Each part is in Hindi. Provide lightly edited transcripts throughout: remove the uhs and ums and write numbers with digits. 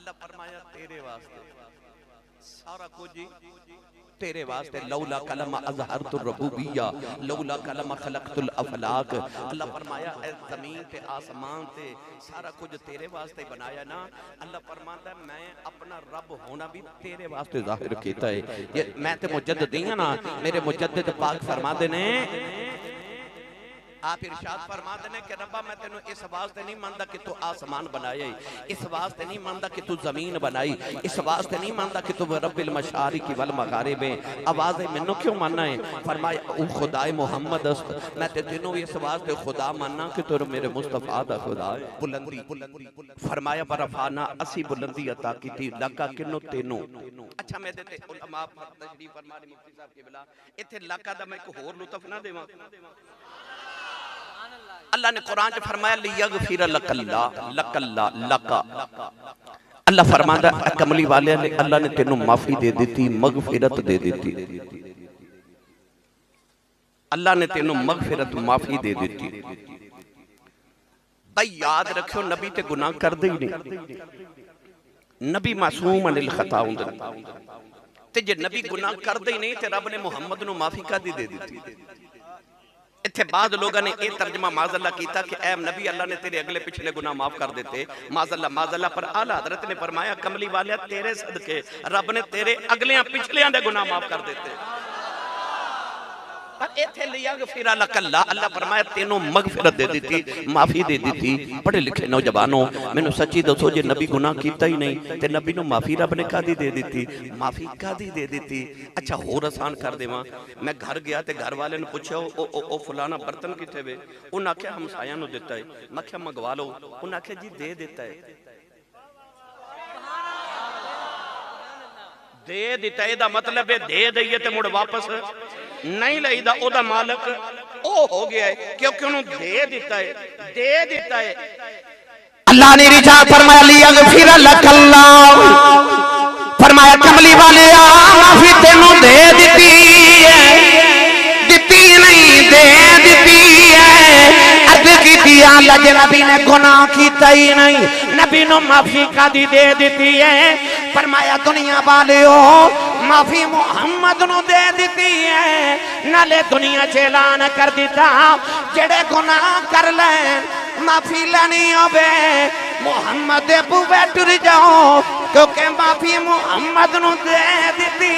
अल्लाह फरमाया तेरे वास्ते सारा कुछ तेरे वास्ते, लौला कलमा अज़हरतुर रबूबिय्या लौला कलमा खलक़तुल अफ़लाक। अल्लाह फरमाया ए ज़मीन ते आसमान ते सारा कुछ तेरे वास्ते बनाया ना। अल्लाह फरमाता है मैं अपना रब होना भी तेरे वास्ते ज़ाहिर कीता है। ये मैं ते मुजद्दिद दी हां ना, मेरे मुजद्दिद पाक फरमाते ने, आप इरशाद फरमाते ने कि रब्बा मैं तेनू इस वास्ते नहीं मानता कि तू आसमान बनाए, इस वास्ते नहीं मानता कि तू जमीन बनाई, इस वास्ते नहीं मानता कि तू रब्बिल मशारिकी वल मगारिब है। आवाज़ मैनू क्यों मानना है? फरमाया ओ खुदाए मुहम्मद अस्त, मैं ते तेनू इस वास्ते खुदा मानना कि तू मेरे मुस्तफा दा खुदा है। बुलंदी फरमाया बरफाना असी बुलंदी अता कीती लका किनो तेनू। अच्छा मैं देते उलमा तशरीफ फरमा रहे मुफ्ती साहब के बिला इथे लका दा मैं एक होर लुत्फ ना देवां। अल्लाह ने कुरान च फरमाया लियगफिर लकल्ला लकल्ला लका। अल्लाह फरमांदा कमली वाले ने अल्लाह ने तेनू माफी दे दी, मगफिरत दे दी। अल्लाह ने तेनू मगफिरत माफी दे दी। भाई याद रखियो नबी ते गुनाह करदे ही नहीं, नबी मासूम अनिल खता हुंदे ते जे नबी गुनाह करदे ही नहीं ते रब ने मुहम्मद नू माफी कादी दे दी। इत्थे बाद लोगों ने यह तर्जमा माज़अल्लाह किया कि ऐ नबी अल्लाह ने तेरे अगले पिछले गुनाह माफ कर देते। माज़अल्लाह पर आला हज़रत ने फरमाया कमली वाले तेरे सदके रब ने तेरे अगले पिछलियां दे गुनाह माफ कर देते। पर इत्थे लियगफिर लकल्ला अल्लाह फरमाया तेनों मगफिरत दे दी, माफी दे दी। पढ़े लिखे नौजवानों मैनू सच्ची दसो जे नबी गुनाह किया ही नहीं ते नबी नू माफी रब ने कादी दे दी? माफी कादी दे दी? अच्छा होर आसान कर देवां, मैं घर गया ते घर वाले ने पूछा ओ फलाना बर्तन किथे वे? उन्हें आख्या हमसाया नू दिता है। मैं आख्या मंगवा लो, उन्हें आख्या जी दे दिता है। दे दिता एदा मतलब है दे दईए ते मुड़ वापस नहीं लईदा, ओदा मालक ओ हो गया है क्योंकि उन्होंने दे दिता है, दे दिता है। अल्लाह ने रिजा फरमाया लियगफिर लकल्ला, फरमाया कमली वाले माफी तेनू दे दी है, दिती नहीं दे दी है। अर्ज की अल्लाह जे नबी ने गुनाह किया ही नहीं, नबी नू माफी कादी दे दी है। फरमाया दुनिया वाले माफी मुहम्मद नू दे दी है, नाले दुनिया च ऐलान कर दिता जेड़े गुनाह कर लैन माफी लेनी होवे मुहम्मद दे बूहे टुर जाओ, क्योंकि माफी मुहम्मद नू दे दी।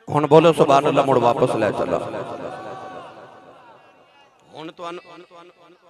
हुण बोलो सुभान अल्लाह, मुड़ वापस ले चला। हुण